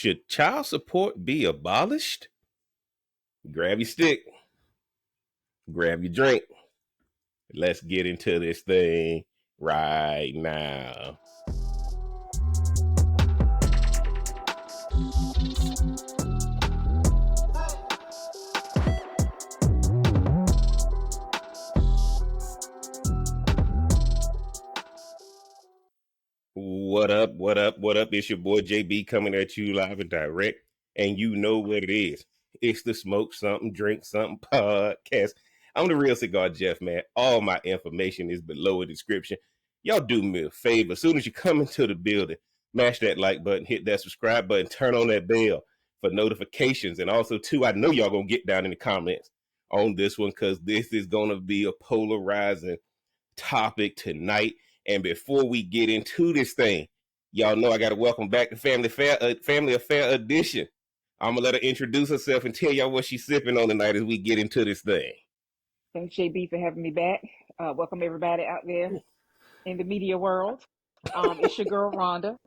Should child support be abolished? Grab your stick, grab your drink. Let's get into this thing right now. What up? What up? What up? It's your boy JB coming at you live and direct. And you know what it is. It's the Smoke Something, Drink Something podcast. I'm the real cigar Jeff, man. All my information is below in the description. Y'all do me a favor. As soon as you come into the building, mash that like button, hit that subscribe button, turn on that bell for notifications. And also, too, I know y'all going to get down in the comments on this one because this is going to be a polarizing topic tonight. And before we get into this thing, y'all know I got to welcome back to Family Affair Edition. I'm going to let her introduce herself and tell y'all what she's sipping on tonight as we get into this thing. Thanks, JB, for having me back. Welcome, everybody out there in the media world. It's your girl, Rhonda.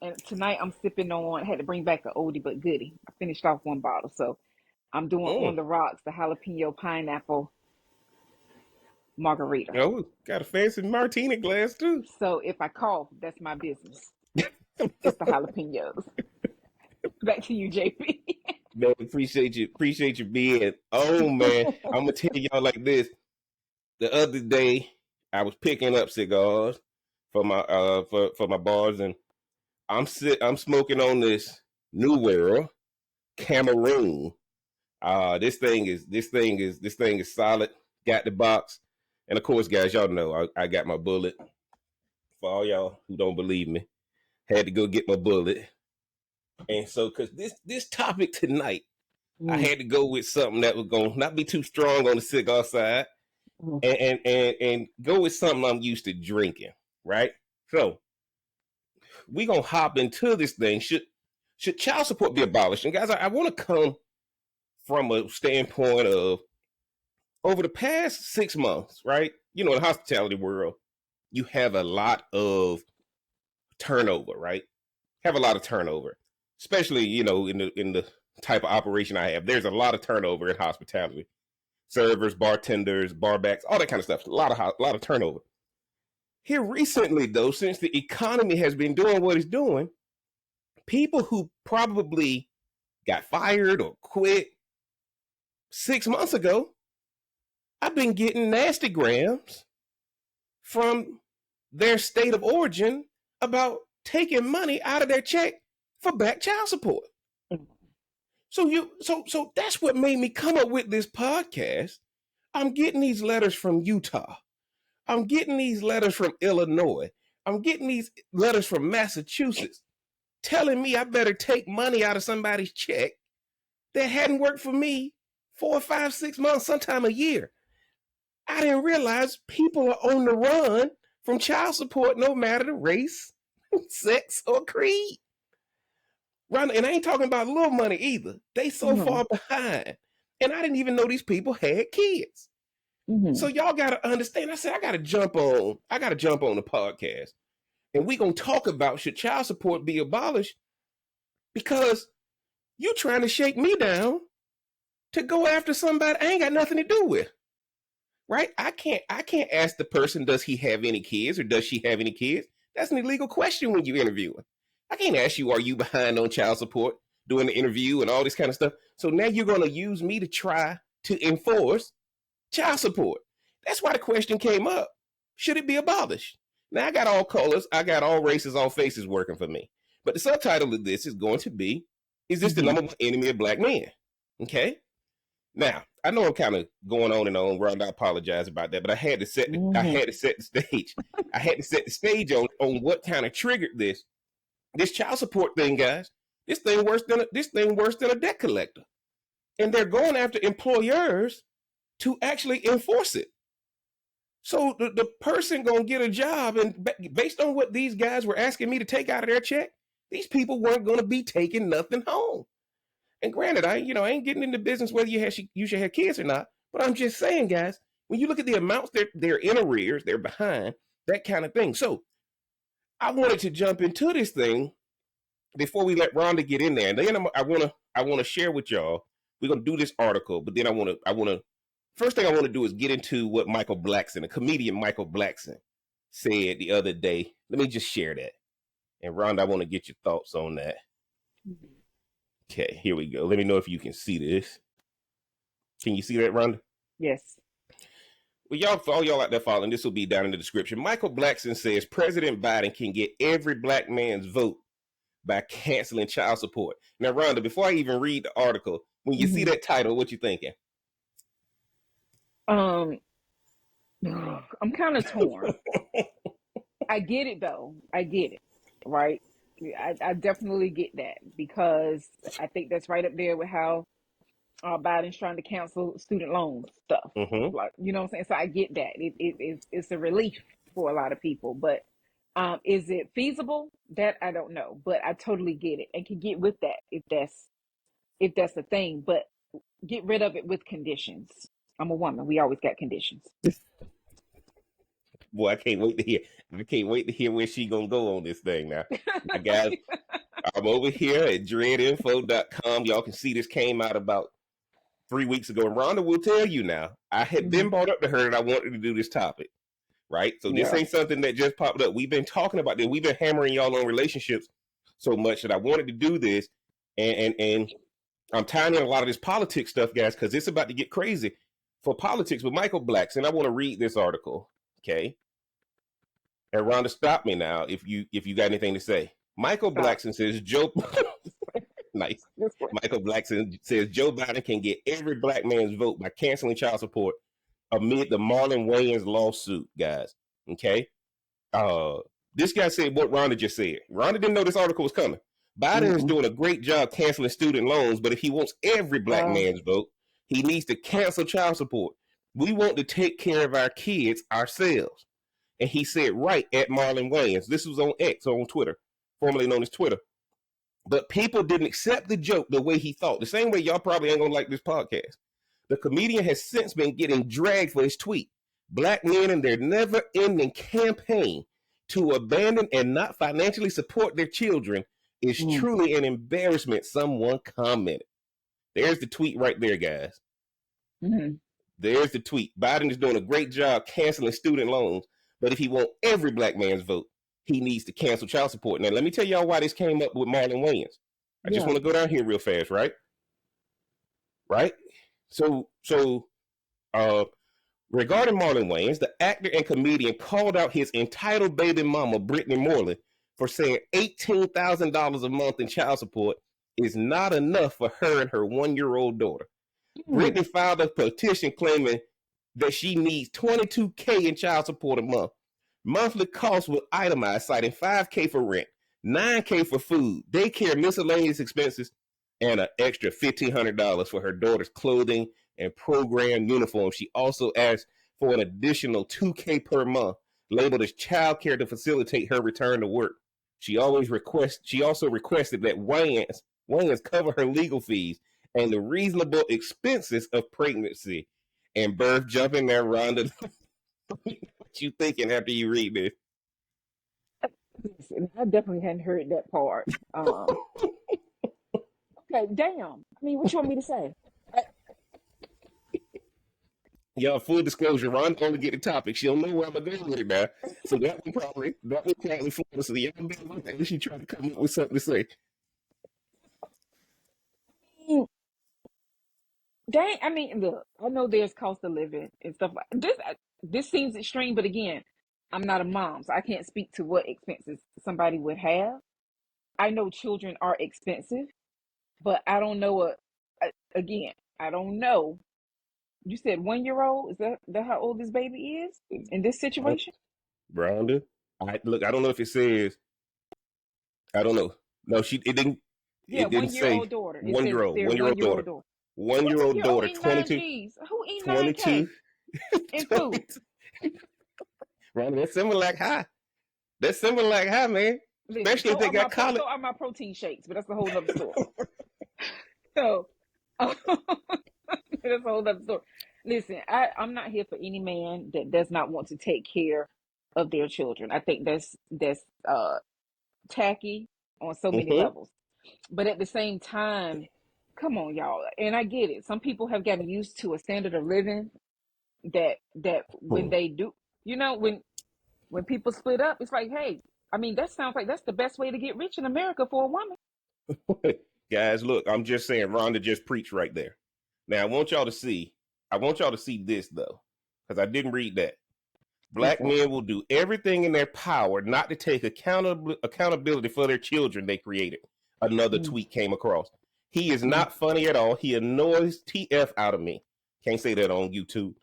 And tonight I'm sipping on, I had to bring back an oldie but goodie. I finished off one bottle, so I'm doing On the Rocks, the jalapeno pineapple margarita. Oh, got a fancy martini glass too. So if I cough, that's my business. It's the jalapenos. Back to you, JP. Man, appreciate you being on, man. I'm gonna tell y'all like this. The other day, I was picking up cigars for my for my bars, and I'm smoking on this New World Cameroon. This thing is solid. Got the box. And of course, guys, y'all know I got my bullet. For all y'all who don't believe me, had to go get my bullet. And so, because this topic tonight, I had to go with something that was going to not be too strong on the cigar side, and go with something I'm used to drinking, right? So, we going to hop into this thing. Should child support be abolished? And guys, I want to come from a standpoint of over the past 6 months, right? You know, in the hospitality world, you have a lot of turnover, right? Have a lot of turnover, especially, you know, in the type of operation I have. There's a lot of turnover in hospitality. Servers, bartenders, barbacks, all that kind of stuff. A lot of turnover. Here recently, though, since the economy has been doing what it's doing, people who probably got fired or quit 6 months ago, I've been getting nasty grams from their state of origin about taking money out of their check for back child support. So that's what made me come up with this podcast. I'm getting these letters from Utah. I'm getting these letters from Illinois. I'm getting these letters from Massachusetts telling me I better take money out of somebody's check that hadn't worked for me 4, 5, 6 months, sometime a year. I didn't realize people are on the run from child support, no matter the race, sex, or creed. And I ain't talking about little money either. They so far behind. And I didn't even know these people had kids. So y'all got to understand. I said, I got to jump on the podcast. And we going to talk about should child support be abolished, because you trying to shake me down to go after somebody I ain't got nothing to do with. Right? I can't ask the person, does he have any kids or does she have any kids? That's an illegal question when you interviewing. I can't ask you, are you behind on child support, doing the interview and all this kind of stuff. So now you're going to use me to try to enforce child support. That's why the question came up. Should it be abolished? Now I got all colors, I got all races, all faces working for me. But the subtitle of this is going to be, is this the number one enemy of black men? Okay? Now, I know I'm kind of going on and on, Ron. I apologize about that, but I had to set the stage. I had to set the stage on what kind of triggered this child support thing, guys. This thing worse than a debt collector, and they're going after employers to actually enforce it. So the person gonna get a job, and based on what these guys were asking me to take out of their check, these people weren't gonna be taking nothing home. And granted, I ain't getting into business whether you should have kids or not, but I'm just saying, guys, when you look at the amounts they're in arrears, they're behind, that kind of thing. So I wanted to jump into this thing before we let Rhonda get in there, and then I wanna share with y'all. We're gonna do this article, but then I wanna first thing I want to do is get into what Michael Blackson, the comedian Michael Blackson, said the other day. Let me just share that. And Rhonda, I want to get your thoughts on that. Okay, here we go. Let me know if you can see this. Can you see that, Rhonda? Yes. Well, y'all, for all y'all out there following, this will be down in the description. Michael Blackson says President Biden can get every black man's vote by canceling child support. Now, Rhonda, before I even read the article, when you see that title, what you thinking? I'm kind of torn. I get it though. I get it. Right. I definitely get that because I think that's right up there with how Biden's trying to cancel student loan stuff. Mm-hmm. Like, you know what I'm saying? So I get that. It's a relief for a lot of people. But is it feasible? That I don't know. But I totally get it and can get with that if that's the thing. But get rid of it with conditions. I'm a woman. We always got conditions. Boy, I can't wait to hear. I can't wait to hear where she gonna go on this thing now. Now, guys, I'm over here at dreadinfo.com. Y'all can see this came out about 3 weeks ago. And Rhonda will tell you now. I had been brought up to her that I wanted to do this topic. Right? So this Yeah. ain't something that just popped up. We've been talking about this. We've been hammering y'all on relationships so much that I wanted to do this. And I'm tying in a lot of this politics stuff, guys, because it's about to get crazy for politics with Michael Blacks. And I want to read this article. Okay. And Rhonda, stop me now if you got anything to say. Michael Blackson says Joe nice. Michael Blackson says Joe Biden can get every black man's vote by canceling child support amid the Marlon Wayans lawsuit, guys. Okay. This guy said what Rhonda just said. Rhonda didn't know this article was coming. Biden is doing a great job canceling student loans, but if he wants every black man's vote, he needs to cancel child support. We want to take care of our kids ourselves. And he said right at Marlon Wayans. This was on X, on Twitter, formerly known as Twitter. But people didn't accept the joke the way he thought. The same way y'all probably ain't gonna like this podcast. The comedian has since been getting dragged for his tweet. Black men and their never-ending campaign to abandon and not financially support their children is truly an embarrassment, someone commented. There's the tweet right there, guys. There's the tweet. Biden is doing a great job canceling student loans, but if he wants every black man's vote, he needs to cancel child support. Now, let me tell y'all why this came up with Marlon Wayans. I just want to go down here real fast, right? Right? So, regarding Marlon Wayans, the actor and comedian called out his entitled baby mama, Brittany Moreland, for saying $18,000 a month in child support is not enough for her and her 1-year-old daughter. Brittany filed a petition claiming that she needs $22K in child support a month. Monthly costs were itemized, citing $5K for rent, $9K for food, daycare, miscellaneous expenses, and an extra $1,500 for her daughter's clothing and program uniform. She also asked for an additional $2K per month, labeled as child care to facilitate her return to work. She also requested that Wayans cover her legal fees and the reasonable expenses of pregnancy and birth. Jump in there, Rhonda. What you thinking after you read this? Listen, I definitely hadn't heard that part. Okay, damn. I mean, what you want me to say? Y'all, full disclosure, Ron only get the topic. She'll know where I'm going with it now. So that one probably Florida. So y'all know that she trying to come up with something to say. Dang, I mean, look, I know there's cost of living and stuff like this. This seems extreme, but again, I'm not a mom, so I can't speak to what expenses somebody would have. I know children are expensive, but I don't know again, I don't know. You said 1-year-old? Is that how old this baby is in this situation? Rhonda, I don't know if it says. I don't know. No, it didn't. Yeah, It didn't say 1-year-old daughter. It 1 says year old. their 1 year old 1-year-old daughter. daughter. 1 year old daughter. Eating 22. 9Gs? Who eating 22. 9K in food? Rhonda, that's Similac high. That's Similac high, man. Listen, Especially if they got college. So are my protein shakes, but that's a whole other story. So that's a whole other story. Listen, I'm not here for any man that does not want to take care of their children. I think that's tacky. on so many Mm-hmm. levels. But at the same time, come on, y'all. And I get it. Some people have gotten used to a standard of living that when they do, when people split up, it's like, hey, I mean, that sounds like that's the best way to get rich in America for a woman. Guys, look, I'm just saying, Rhonda just preached right there. Now, I want y'all to see this, though, because I didn't read that. What's Black that? men will do everything in their power not to take accountability for their children they created. Another Mm, tweet came across. He is mm, not funny at all. He annoys TF out of me. Can't say that on YouTube.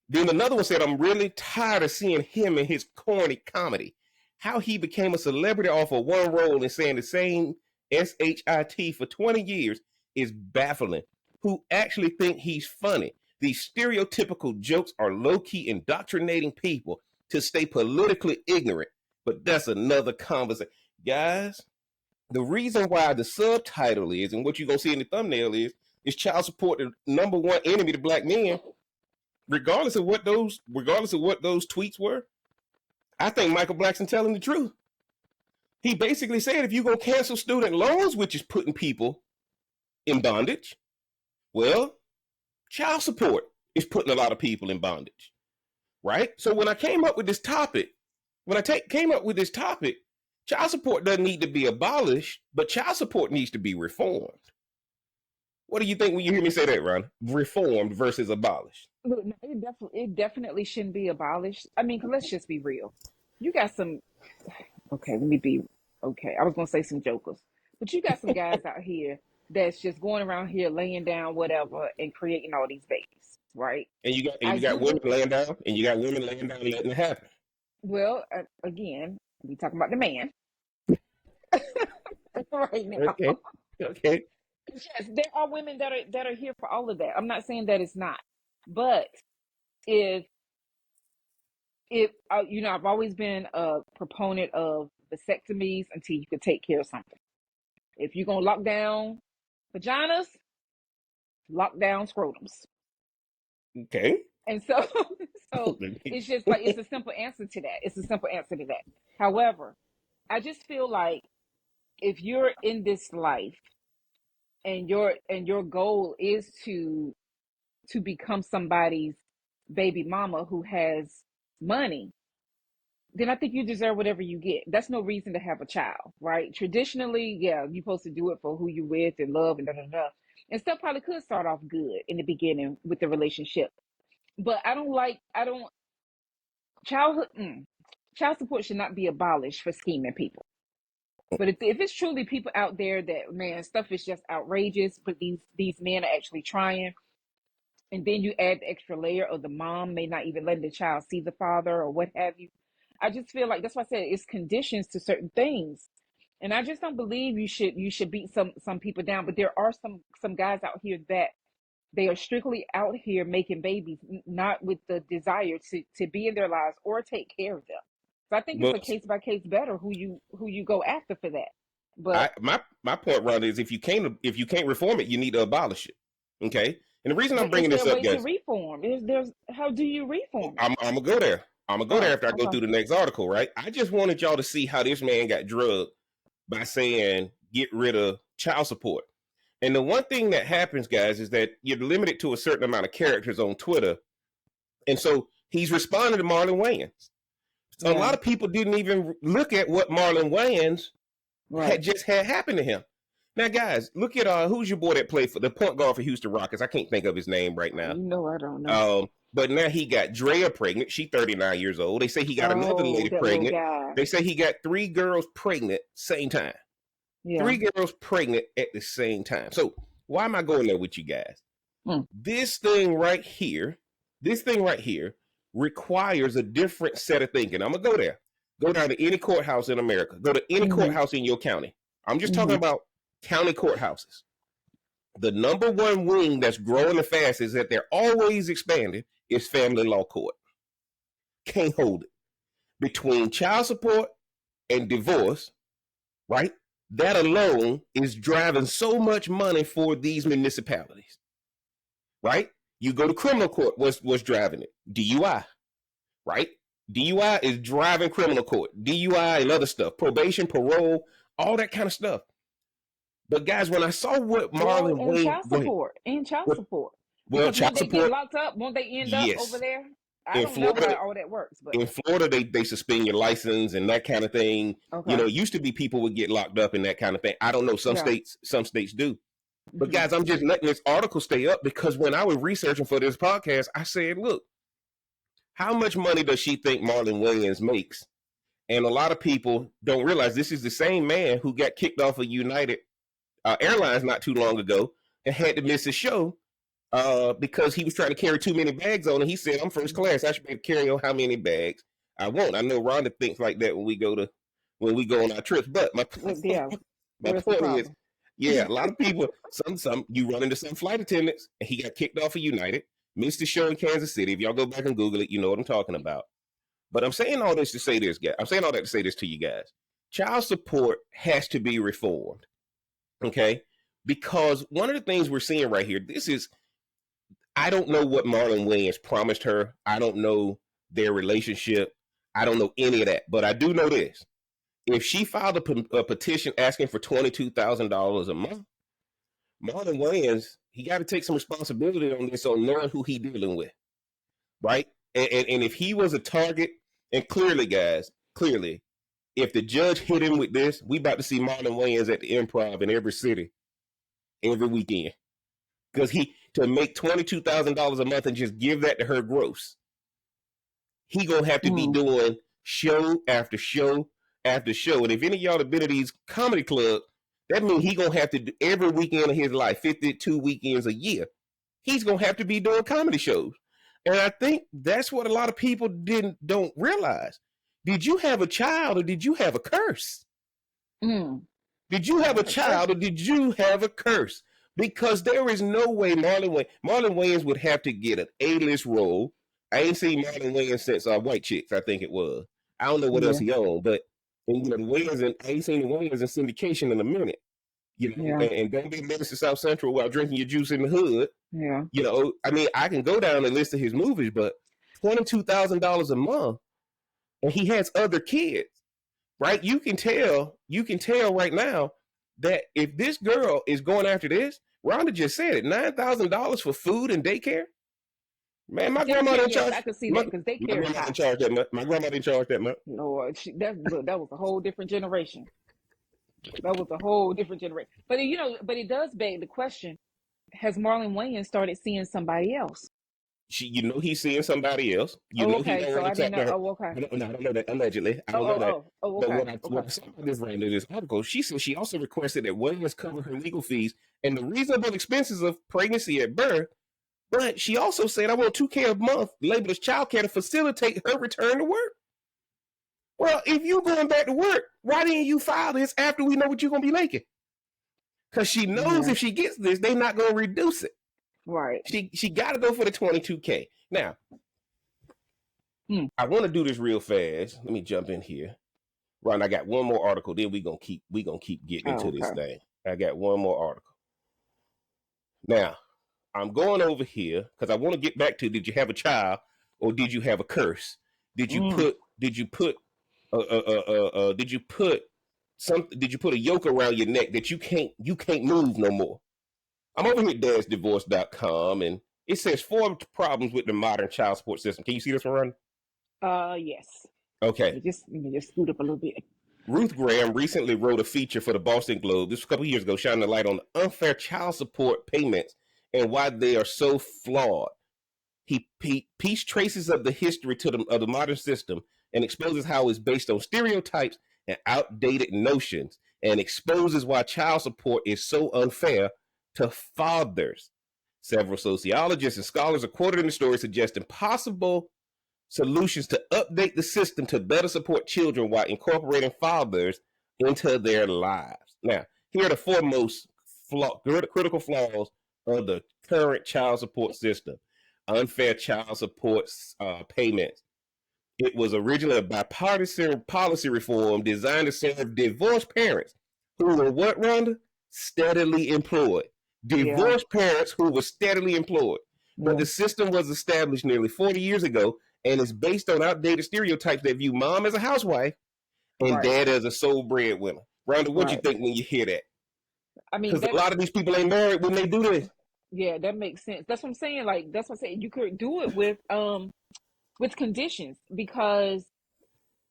Then another one said, I'm really tired of seeing him in his corny comedy. How he became a celebrity off of one role and saying the same SHIT for 20 years is baffling. Who actually think he's funny? These stereotypical jokes are low-key indoctrinating people to stay politically ignorant. But that's another conversation. Guys, the reason why the subtitle is, and what you're going to see in the thumbnail is child support the number one enemy to black men, regardless of what those tweets were. I think Michael Blackson telling the truth. He basically said if you're gonna cancel student loans, which is putting people in bondage, well, child support is putting a lot of people in bondage, right? So when I came up with this topic, child support doesn't need to be abolished, but child support needs to be reformed. What do you think when you hear me say that, Ron? Reformed versus abolished. Look, no, it definitely shouldn't be abolished. I mean, 'cause let's just be real. You got some. Okay, let me be. Okay, I was gonna say some jokers, but you got some guys out here that's just going around here laying down whatever and creating all these babies, right? And I you got do women believe. laying down, and you got women laying down and letting it happen. Well, again, we talking about the man right now. Okay. Okay. Yes, there are women that are here for all of that. I'm not saying that it's not, but if I've always been a proponent of vasectomies until you could take care of something. If you're gonna lock down vaginas, lock down scrotums. Okay. And so, so it's just like it's a simple answer to that. It's a simple answer to that. However, I just feel like if you're in this life and your goal is to become somebody's baby mama who has money, then I think you deserve whatever you get. That's no reason to have a child, right? Traditionally, yeah, you're supposed to do it for who you with and love and da da da. And stuff probably could start off good in the beginning with the relationship. But I don't, childhood, child support should not be abolished for scheming people. But if it's truly people out there that, man, stuff is just outrageous, but these men are actually trying, and then you add the extra layer of the mom may not even letting the child see the father or what have you. I just feel like that's why I said it's conditions to certain things. And I just don't believe you should beat some people down. But there are some guys out here that they are strictly out here making babies, not with the desire to be in their lives or take care of them. So I think it's Well, a case by case better who you go after for that. I But my point, Ron, is if you can't reform it, you need to abolish it. Okay. And the reason I'm is bringing there this up, ways to guys, reform? There's how do you reform it? I'm gonna go there. I'm gonna go there Oh, after I go okay. through the next article, right? I just wanted y'all to see how this man got drugged by saying get rid of child support. And the one thing that happens, guys, is that you're limited to a certain amount of characters on Twitter. And so he's responding to Marlon Wayans. A Yeah, lot of people didn't even look at what Marlon Wayans right. had happened to him. Now, guys, look at who's your boy that played for the point guard for Houston Rockets. I can't think of his name right now. I don't know. But now he got Drea pregnant. She's 39 years old. They say he got another Oh, lady that little pregnant. guy. They say he got three girls pregnant same time. Yeah. Three girls pregnant at the same time. So why am I going there with you guys? Mm, This thing right here, requires a different set of thinking. I'm gonna go there. Go down to any courthouse in America. Go to any mhm, courthouse in your county. I'm just talking mhm. about county courthouses. The number one wing that's growing the fastest that they're always expanding is family law court. Can't hold it. Between child support and divorce, right? That alone is driving so much money for these municipalities, right? You go to criminal court, what's driving it? DUI, right? DUI is driving criminal court. DUI and other stuff, probation, parole, all that kind of stuff. But guys, when I saw what Well, Marlon and Wayne, child go ahead. support, and child support, Well, because child won't they get support, locked up? Won't they end up over yes. there? I In don't know how Florida, all that works, but they suspend your license and that kind of thing. You know, okay, it used to be people would get locked up and that kind of thing. I don't know. yeah, Some states do. But hmm guys, I'm just letting this article stay up because when I was researching for this podcast, I said, look, how much money does she think Marlon Wayans makes? And a lot of people don't realize this is the same man who got kicked off of United Airlines not too long ago and had to miss a show because he was trying to carry too many bags on. And he said, I'm first class. I should be able to carry on how many bags I want. I know Rhonda thinks like that when we go on our trips. But my yeah. my Where's the point is, problem? yeah, a lot of people, some you run into some flight attendants, and he got kicked off of United, missed the show in Kansas City. If y'all go back and Google it, you know what I'm talking about. But I'm saying all this to say this, guys. I'm saying all that to say this to you guys. Child support has to be reformed, okay? Because one of the things we're seeing right here, I don't know what Marlon Wayans promised her. I don't know their relationship. I don't know any of that. But I do know this. If she filed a petition asking for $22,000 a month, Marlon Wayans, he got to take some responsibility on this, on knowing who he dealing with, right? And if he was a target, and clearly, guys, clearly, if the judge hit him with this, we about to see Marlon Wayans at the Improv in every city every weekend. Because to make $22,000 a month and just give that to her gross, he gonna have to be Mm, doing show after show after show. And if any of y'all have been to these comedy clubs, that means he gonna have to do every weekend of his life, 52 weekends a year. He's gonna have to be doing comedy shows. And I think that's what a lot of people don't realize. Did you have a child or did you have a curse? mm. Did you have a That's a child or question. did you have a curse? Because there is no way Marlon Wayans would have to get an A-list role. I ain't seen Marlon Wayans since White Chicks, I think it was. I don't know what else Yeah, he owned, but and, the Wayans and I ain't seen the Wayans in syndication in a minute. yeah, And don't be minister to South Central while drinking your juice in the hood. yeah. I mean, I can go down the list of his movies, but $22,000 a month, and he has other kids, right? You can tell right now that if this girl is going after this, Rhonda just said it, $9,000 for food and daycare. Man, my grandma Daycare, didn't yes, charge. I could see My, that because my daycare is grandma high. didn't charge that much. My grandma didn't charge that much. Lord, that was a whole different generation. That was a whole different generation. But but it does beg the question: has Marlon Wayans started seeing somebody else? He's seeing somebody else. Oh, He okay. So already I didn't talked to know. her. Oh, okay. I don't know that allegedly. I Oh, don't know oh, that. oh, oh, But okay, what okay. I saw about this ran in this article, she said she also requested that Williams cover her legal fees and the reasonable expenses of pregnancy at birth. But she also said, I want $2K a month labeled as child care to facilitate her return to work. Well, if you going back to work, why didn't you file this after we know what you're going to be making? Because she knows Yeah, if she gets this, they're not going to reduce it. right. She got to go for the 22K. Now, Hmm. I want to do this real fast. Let me jump in here. Ron, I got one more article. Then we gonna keep getting Oh, into this okay. thing. I got one more article. Now, I'm going over here because I want to get back to: did you have a child or did you have a curse? Did you Mm. put did you put did you put did you put a yoke around your neck that you can't move no more? I'm over here at dadsdivorce.com and it says 4 problems with the modern child support system. Can you see this one, Ron? Yes. Okay. Let me just scoot up a little bit. Ruth Graham recently wrote a feature for the Boston Globe, this was a couple of years ago, shining a light on unfair child support payments and why they are so flawed. He pieced traces of the history of the modern system and exposes how it's based on stereotypes and outdated notions, and exposes why child support is so unfair to fathers. Several sociologists and scholars are quoted in the story suggesting possible solutions to update the system to better support children while incorporating fathers into their lives. Now, here are the 4 most critical flaws of the current child support system. Unfair child support payments. It was originally a bipartisan policy reform designed to serve divorced parents who were what, Rhonda? Steadily employed. Yeah, Divorced parents who were steadily employed. But yeah, the system was established nearly 40 years ago and is based on outdated stereotypes that view mom as a housewife and right. dad as a sole breadwinner. Rhonda, what you Right. think when you hear that? I mean Because a that. lot of these people ain't married when they do this. Yeah, that makes sense. That's what I'm saying. Like that's what I'm saying. You could do it with conditions because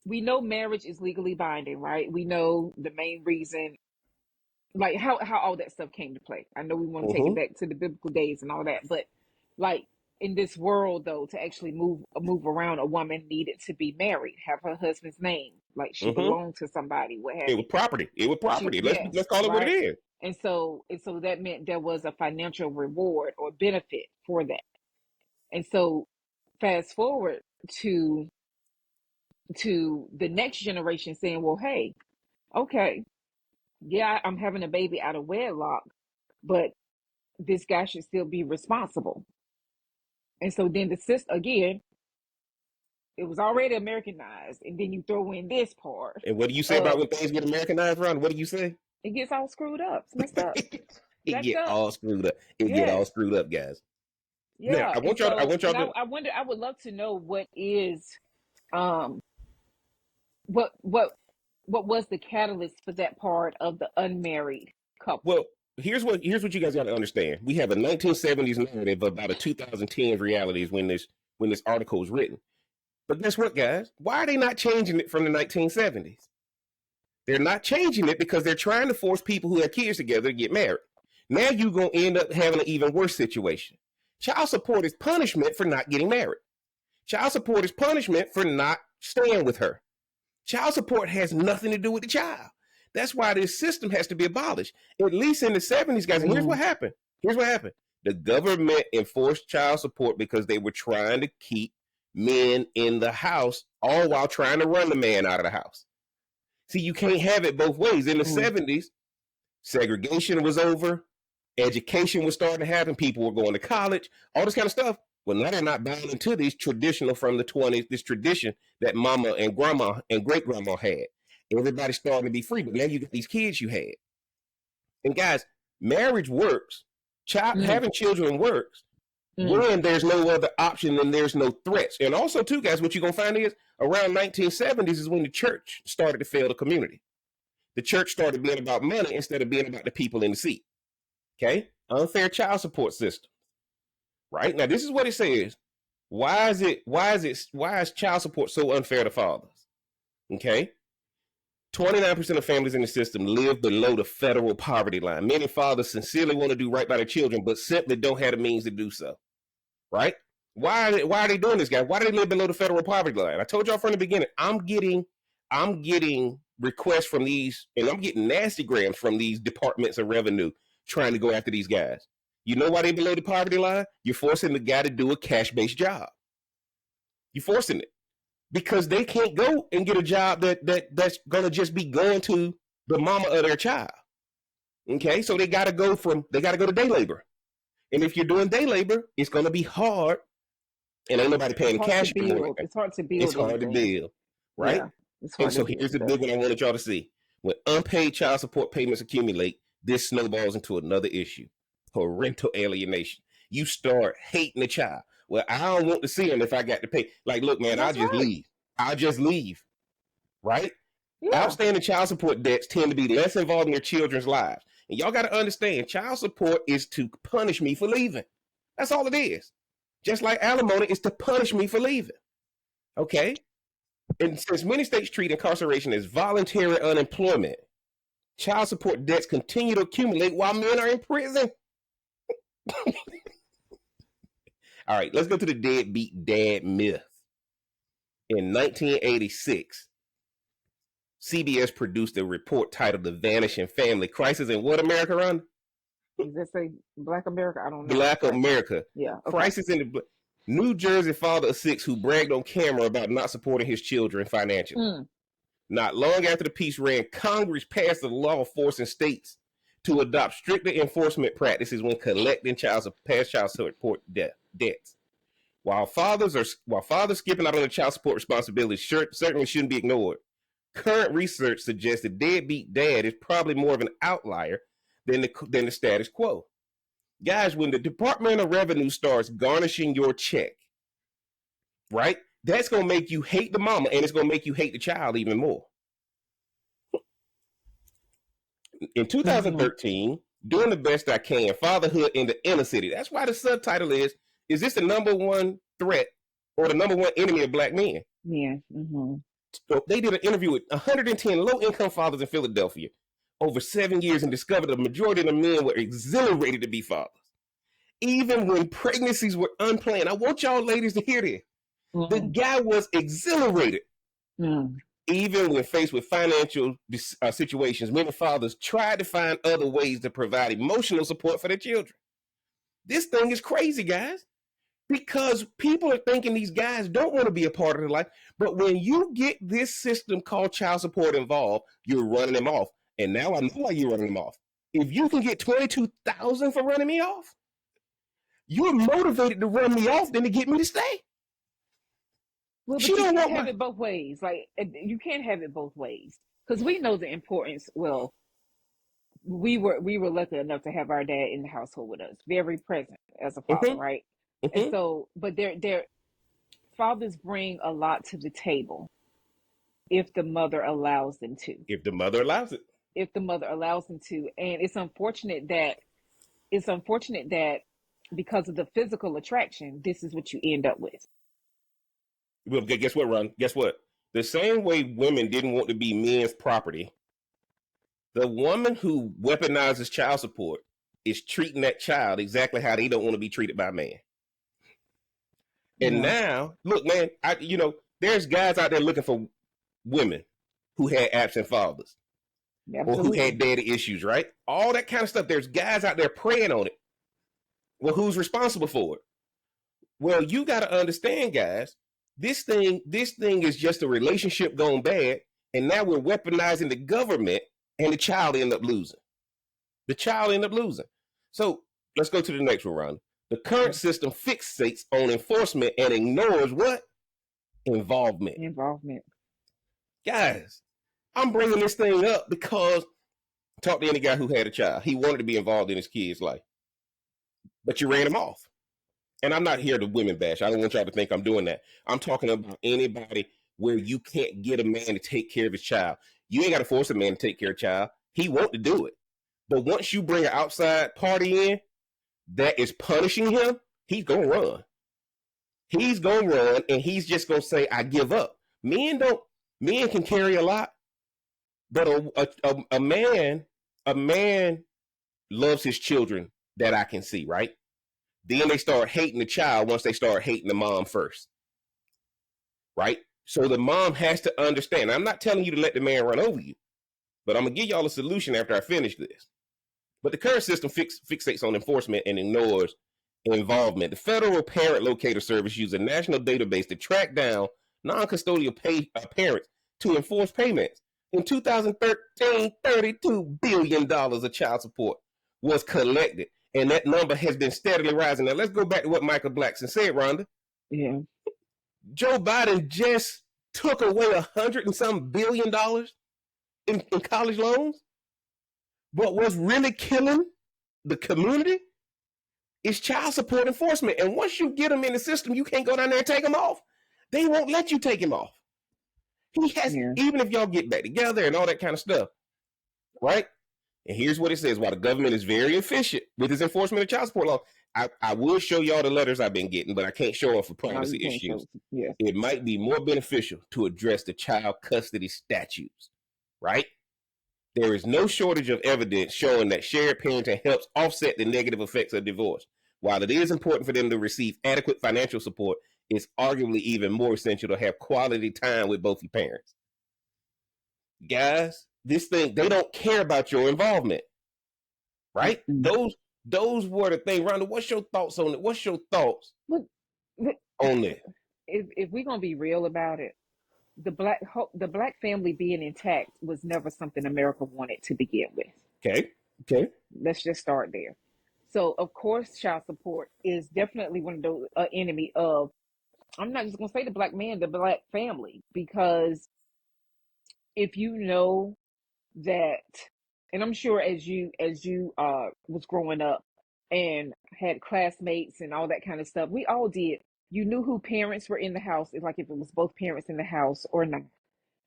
we know marriage is legally binding, right? We know the main reason, like how all that stuff came to play. I know we want to take it Mm-hmm. back to the biblical days and all that, but like in this world though, to actually move around, a woman needed to be married, have her husband's name, like she Mm-hmm. belonged to somebody, what It have was you. property. It was She, property. Let's yes, call it what it right. is. And so that meant there was a financial reward or benefit for that. And so fast forward to the next generation saying, well, hey, okay, yeah, I'm having a baby out of wedlock, but this guy should still be responsible. And so then the sister again, it was already Americanized, and then you throw in this part And what do you say about of when things get Americanized, Ron? What do you say? it gets all screwed up. It's messed up. It Jacked get up. all screwed up. It get all Yes. screwed up, guys. Now, Yeah. I And want y'all. I so want y'all to. I wonder, I would love to know um what what what was the catalyst for that part of the unmarried couple. Well, here's what you guys got to understand. We have a 1970s narrative about a 2010s reality is when this article was written. But guess what, guys? Why are they not changing it from the 1970s? They're not changing it because they're trying to force people who have kids together to get married. Now you're gonna end up having an even worse situation. Child support is punishment for not getting married. Child support is punishment for not staying with her. Child support has nothing to do with the child. That's why this system has to be abolished. At least in the 70s, guys. And here's what happened. Here's what happened. The government enforced child support because they were trying to keep men in the house, all while trying to run the man out of the house. See, you can't have it both ways. In the Mm. 70s, segregation was over, education was starting to happen, people were going to college, all this kind of stuff. Well, now they're not bound into these traditional from the 20s, this tradition that mama and grandma and great grandma had. Everybody's starting to be free, but now you got these kids you had. And guys, marriage works. Mm. Having children works Mm. when there's no other option and there's no threats. And also, too, guys, what you're gonna find is around 1970s is when the church started to fail the community. The church started being about money instead of being about the people in the seat. Okay, unfair child support system. Right now, this is what it says. Why is child support so unfair to fathers? Okay, 29% of families in the system live below the federal poverty line. Many fathers sincerely want to do right by their children, but simply don't have the means to do so. Right? Why are they doing this, guys? Why do they live below the federal poverty line? I told y'all from the beginning. I'm getting requests from these, and I'm getting nasty grams from these departments of revenue trying to go after these guys. You know why they below the poverty line? You're forcing the guy to do a cash-based job. You're forcing it because they can't go and get a job that's gonna just be going to the mama of their child. Okay, so they gotta go to day labor. And if you're doing day labor, it's gonna be hard, and ain't nobody It's paying hard to cash anymore. build. It's hard to It's build hard to anything. build, right? Yeah. It's And hard to so build here's the stuff. big one I wanted y'all to see. When unpaid child support payments accumulate, this snowballs into another issue: parental alienation. You start hating the child. Well, I don't want to see him if I got to pay. Like, look, man, I'll That's just right. leave. I'll just leave. Right? Yeah. Outstanding child support debts tend to be less involved in their children's lives. And y'all got to understand, child support is to punish me for leaving. That's all it is. Just like alimony is to punish me for leaving. Okay? And since many states treat incarceration as voluntary unemployment, child support debts continue to accumulate while men are in prison. All right, let's go to the deadbeat dad myth. In 1986, CBS produced a report titled The Vanishing Family Crisis in what America, Ron? Does that say Black America? I don't know. Black But America. yeah. Okay. Crisis in the New Jersey father of six who bragged on camera about not supporting his children financially. Mm. Not long after the piece ran, Congress passed a law forcing states to adopt stricter enforcement practices when collecting past child support debts. While fathers skipping out on their child support responsibilities certainly shouldn't be ignored, current research suggests that deadbeat dad is probably more of an outlier than the status quo. Guys, when the Department of Revenue starts garnishing your check, right, that's going to make you hate the mama and it's going to make you hate the child even more. in Mm-hmm. 2013, doing the best I can, fatherhood in the inner city. That's why the subtitle is this the number one threat or the number one enemy of black men? Yeah. Mm-hmm. So they did an interview with 110 low-income fathers in Philadelphia over 7 years and discovered the majority of the men were exhilarated to be fathers. Even when pregnancies were unplanned. I want y'all ladies to hear this. The Mm-hmm. guy was exhilarated. Mm-hmm. Even when faced with financial situations, many fathers tried to find other ways to provide emotional support for their children. This thing is crazy, guys, because people are thinking these guys don't want to be a part of their life. But when you get this system called child support involved, you're running them off. And now I know why you're running them off. If you can get 22,000 for running me off, you're motivated to run me off than to get me to stay. Well, She but you don't can't want have my. it both ways. Like you can't have it both ways because we know the importance. Well, we were lucky enough to have our dad in the household with us, very present as a father, Mm-hmm, right? And mm-hmm. so, but their fathers bring a lot to the table if the mother allows them to. If the mother allows it. If the mother allows them to, and it's unfortunate that because of the physical attraction, this is what you end up with. Well, guess what, Ron? Guess what? The same way women didn't want to be men's property, the woman who weaponizes child support is treating that child exactly how they don't want to be treated by a man. And Yeah, now, look, man, there's guys out there looking for women who had absent fathers or who absolutely. had daddy issues, right? All that kind of stuff. There's guys out there preying on it. Well, who's responsible for it? Well, you got to understand, guys. This thing is just a relationship gone bad, and now we're weaponizing the government, and the child end up losing. The child end up losing. So let's go to the next one, Ron. The current system fixates on enforcement and ignores what? Involvement. Involvement. Guys, I'm bringing this thing up because talk to any guy who had a child. He wanted to be involved in his kid's life, but you ran him off. And I'm not here to women bash. I don't want y'all to think I'm doing that. I'm talking about anybody where you can't get a man to take care of his child. You ain't got to force a man to take care of a child. He want to do it. But once you bring an outside party in that is punishing him, he's going to run. He's going to run and he's just going to say, I give up. Men can carry a lot, but a man loves his children that I can see, right? Then they start hating the child once they start hating the mom first, right? So the mom has to understand. I'm not telling you to let the man run over you, but I'm going to give y'all a solution after I finish this. But the current system fixates on enforcement and ignores involvement. The Federal Parent Locator Service uses a national database to track down non-custodial parents to enforce payments. In 2013, $32 billion of child support was collected, and that number has been steadily rising. Now, let's go back to what Michael Blackson said, Rhonda. Yeah. Joe Biden just took away $100 and some billion in college loans. But what's really killing the community is child support enforcement. And once you get them in the system, you can't go down there and take them off. They won't let you take him off. He has, Yeah. even if y'all get back together and all that kind of stuff, right? And here's what it says: while the government is very efficient with its enforcement of child support law, I will show y'all the letters I've been getting, but I can't show them for No, you privacy can't issues. show. Yes. It might be more beneficial to address the child custody statutes, right? There is no shortage of evidence showing that shared parenting helps offset the negative effects of divorce. While it is important for them to receive adequate financial support, it's arguably even more essential to have quality time with both your parents. Guys, this thing, they don't care about your involvement, right? Mm-hmm. Those were the things. Rhonda, what's your thoughts on it? What's your thoughts But on it? if we're gonna be real about it, the black family being intact was never something America wanted to begin with. Okay. Let's just start there. So of course, child support is definitely one of those enemy of. I'm not just gonna say the black man, the black family, because if you know that, and I'm sure as you was growing up and had classmates and all that kind of stuff, we all did. You knew who parents were in the house, like if it was both parents in the house or not,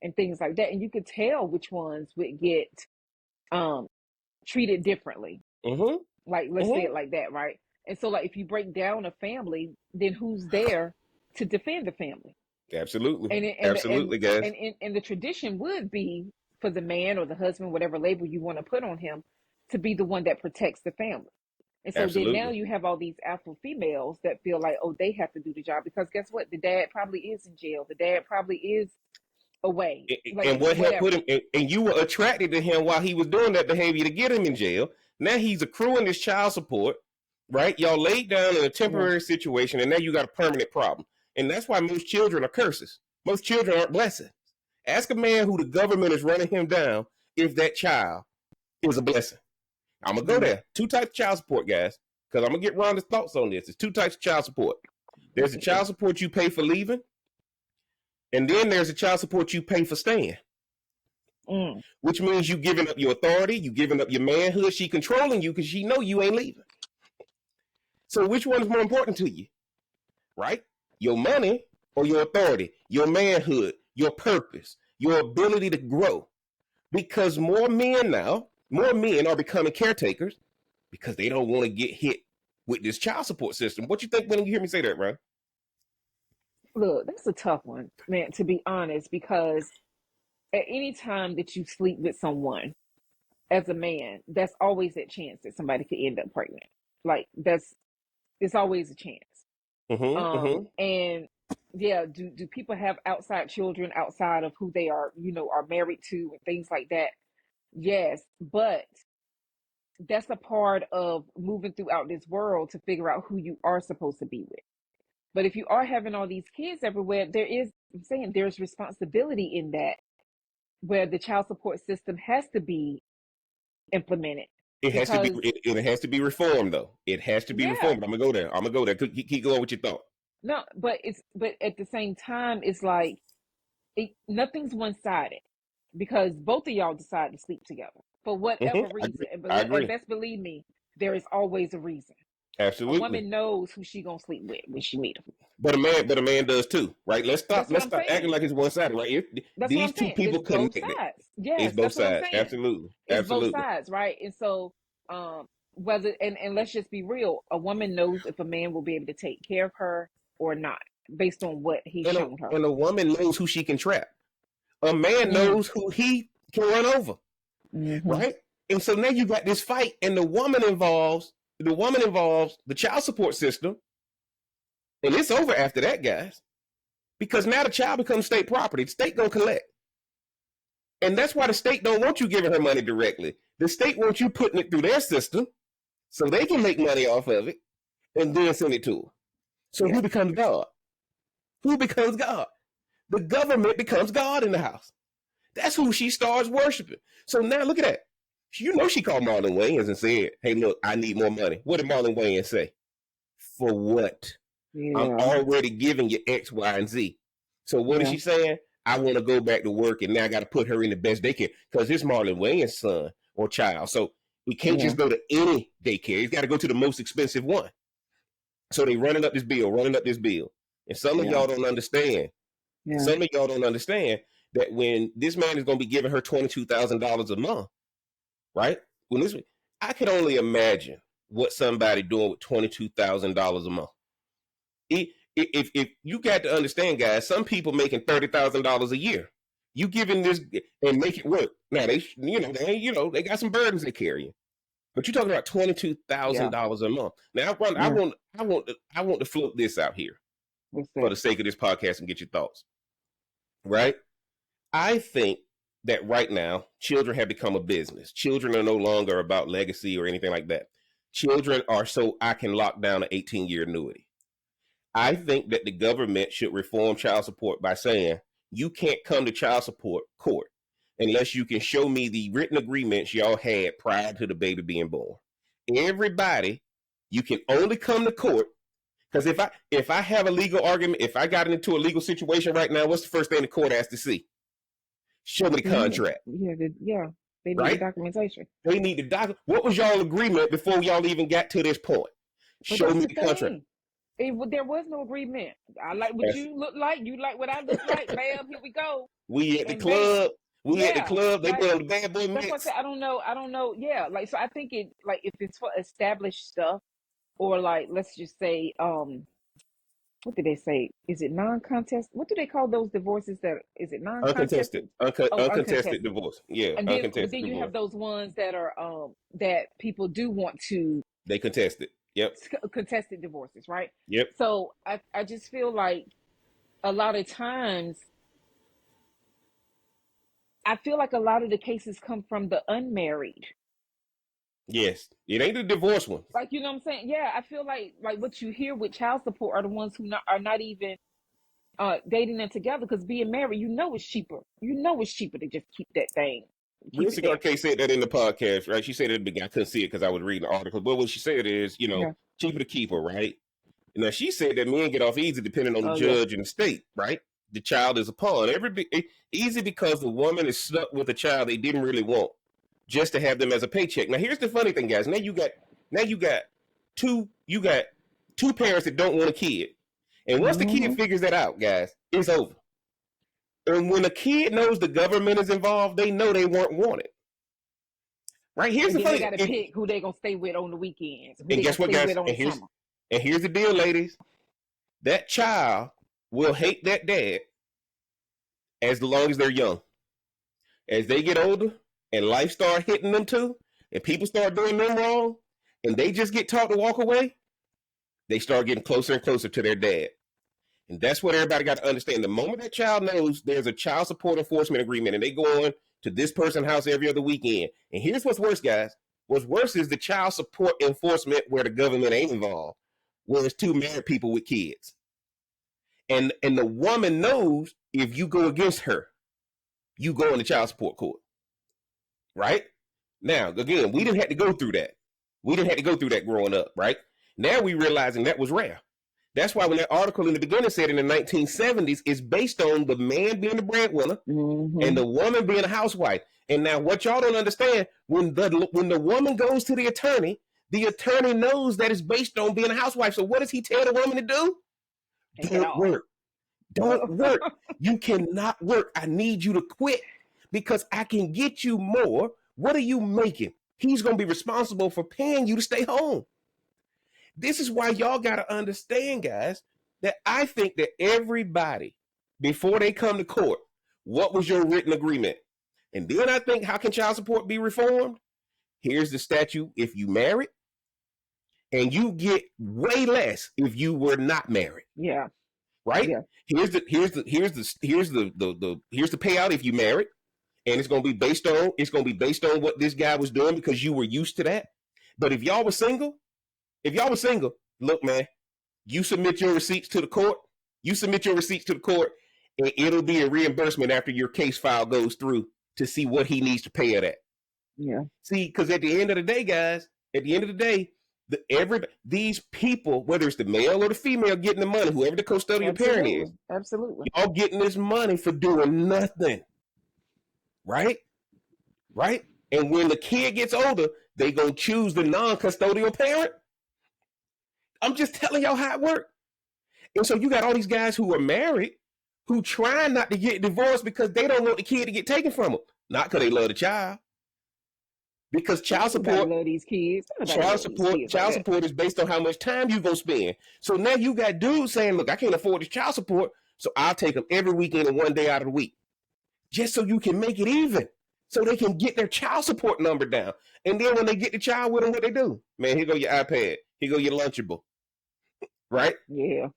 and things like that, and you could tell which ones would get treated differently. Mm-hmm. Like, let's say Mm-hmm. it like that, right? And so, like, if you break down a family, then who's there to defend the family? Absolutely. And Absolutely, guys. the tradition would be for the man or the husband, whatever label you want to put on him, to be the one that protects the family. And so then now Absolutely. you have all these alpha females that feel like, oh, they have to do the job because guess what? The dad probably is in jail. The dad probably is away, like And what helped put whatever. him, and you were attracted to him while he was doing that behavior to get him in jail. Now he's accruing his child support, right? Y'all laid down in a Yeah. temporary situation, and now you got a permanent problem. And that's why most children are curses. Most children aren't blessings. Ask a man who the government is running him down if that child is a blessing. I'm gonna go Mm. there. Two types of child support, guys, because I'm gonna get Rhonda's thoughts on this. There's two types of child support. There's the child support you pay for leaving, and then there's the child support you pay for staying. Mm. Which means you giving up your authority, you giving up your manhood. She controlling you because she know you ain't leaving. So which one is more important to you, right? Your money or your authority, your manhood, your purpose, your ability to grow. Because more men are becoming caretakers because they don't want to get hit with this child support system. What you think when you hear me say that, Ron? Look, that's a tough one, man, to be honest, because at any time that you sleep with someone as a man, that's always that chance that somebody could end up pregnant. Like it's always a chance. Mm-hmm, mm-hmm. And yeah, do people have outside children outside of who they are, are married to and things like that? Yes, but that's a part of moving throughout this world to figure out who you are supposed to be with. But if you are having all these kids everywhere, there's responsibility in that where the child support system has to be implemented. It has to be. Because It has to be reformed, though. It has to be yeah, reformed. I'm gonna go there. I'm gonna go there. Keep going with your thought. no, but at the same time, it's like nothing's one sided because both of y'all decide to sleep together for whatever Mm-hmm. reason, I and agree. best believe me, there is always a reason. A Absolutely. woman knows who she gonna sleep with when she meet him. But a man does too, right? Let's stop. That's what Let's I'm stop acting saying. like it's one sided, right? That's what These I'm two saying. It's people both connected. sides. It's Yes, both that's what I'm sides. saying. Absolutely. It's both Absolutely. sides, right? And so, whether and let's just be real, a woman knows if a man will be able to take care of her or not, based on what he's And a, shown her. and a woman knows who she can trap. A man Mm. knows who he can run over, Mm-hmm. right? And so now you got this fight, and the woman involves the child support system, and it's over after that, guys. Because now the child becomes state property. The state gonna collect. And that's why the state don't want you giving her money directly. The state wants you putting it through their system so they can make money off of it and then send it to her. So Yeah. who becomes God? Who becomes God? The government becomes God in the house. That's who she starts worshiping. So now look at that. You know she called Marlon Wayans and said, hey, look, I need more money. What did Marlon Wayans say? For what? I'm Yeah. already giving you X, Y, and Z. So what is Yeah. she saying? I want to go back to work, and now I got to put her in the best daycare because it's Marlon Wayans' son or child. So we can't Yeah. just go to any daycare. He's got to go to the most expensive one. So they running up this bill. And some of Yeah. y'all don't understand. Yeah. Some of y'all don't understand that when this man is going to be giving her $22,000 a month, right? I can only imagine what somebody doing with $22,000 a month. If you got to understand, guys, some people making $30,000 a year. You giving this and make it work. Now they got some burdens they carry. But you're talking about $22,000 a month. Now, I Yeah. want to float this out here What's for that? the sake of this podcast and get your thoughts. Right? I think that right now, children have become a business. Children are no longer about legacy or anything like that. Children are so I can lock down an 18-year annuity. I think that the government should reform child support by saying you can't come to child support court unless you can show me the written agreements y'all had prior to the baby being born. Everybody, you can only come to court because if I have a legal argument, if I got into a legal situation right now, what's the first thing the court has to see? Show me the contract. Yeah. They need the Right? documentation. They need the document. What was y'all agreement before y'all even got to this point? But Show that's me the the contract. thing. There was no agreement. I like what That's, you look like. You like what I look like. Bam, here we go. we at the And bam. club. We at the Yeah, club, they like put on the bad boy that's what I mix. said. I don't know. Yeah, like so I think it like if it's for established stuff or like let's just say what did they say? Is it non-contest? What do they call those divorces that is it Uncontested. non-contested? Oh, Uncontested uncontested. divorce. Yeah, And then but uncontested then you have divorce. those ones that are that people do want to They contested. Yep. contested divorces, right? Yep. So I just feel like a lot of times I feel like a lot of the cases come from the unmarried. Yes. It ain't the divorce ones. Like you know what I'm saying? Yeah, I feel like what you hear with child support are the ones who are not even dating them together because being married, you know it's cheaper. You know it's cheaper to just keep that thing, Real keep it Cigar there. Case said that in the podcast, right? She said it at the beginning. I couldn't see it because I was reading the article. But what she said is, Yeah. cheaper to keep her, right? Now she said that men get off easy depending on the Oh yeah. judge and the state, right? The child is a pawn. Easy because the woman is stuck with a child they didn't really want, just to have them as a paycheck. Now here's the funny thing, guys. Now you got two parents that don't want a kid, and once the kid Mm-hmm. figures that out, guys, it's over. And when a kid knows the government is involved, they know they weren't wanted. Right? Here's And the then they funny got to thing. pick who they gonna stay with on the weekends, who And they gonna guess what, stay guys? with on the summer. And here's the deal, ladies. That child will hate that dad as long as they're young. As they get older and life start hitting them too, and people start doing them wrong, and they just get taught to walk away, they start getting closer and closer to their dad. And that's what everybody got to understand. The moment that child knows there's a child support enforcement agreement and they go on to this person's house every other weekend. And here's what's worse, guys. What's worse is the child support enforcement where the government ain't involved, where it's two married people with kids. And the woman knows if you go against her, you go into child support court. Right? Now, again, we didn't have to go through that. We didn't have to go through that growing up, right? Now we realizing that was rare. That's why when that article in the beginning said in the 1970s, it's based on the man being the breadwinner and Mm-hmm. the woman being a housewife. And now what y'all don't understand, when the woman goes to the attorney knows that it's based on being a housewife. So what does he tell the woman to do? Take it Don't off. work. Don't Oh. work. You cannot work. I need you to quit because I can get you more. What are you making? He's going to be responsible for paying you to stay home. This is why y'all got to understand, guys, that I think that everybody, before they come to court, what was your written agreement? And then I think, how can child support be reformed? Here's the statute if you married, and you get way less if you were not married. Yeah. Right? Yeah. Here's the payout if you married, and it's gonna be based on what this guy was doing because you were used to that. But if y'all were single, look, man, you submit your receipts to the court, and it'll be a reimbursement after your case file goes through to see what he needs to pay it at. Yeah. See, because at the end of the day, guys, these people, whether it's the male or the female getting the money, whoever the custodial parent is, Absolutely. Absolutely. y'all getting this money for doing nothing. Right? Right? And when the kid gets older, they gonna choose the non-custodial parent. I'm just telling y'all how it works. And so you got all these guys who are married who trying not to get divorced because they don't want the kid to get taken from them. Not because they love the child. Because child Everybody support, love these kids. Everybody child love these support, kids like child that. support is based on how much time you gonna spend. So now you got dudes saying, look, I can't afford this child support, so I'll take them every weekend and one day out of the week. Just so you can make it even. So they can get their child support number down. And then when they get the child with them, what they do? Man, here go your iPad. Here go your Lunchable. Right? Yeah.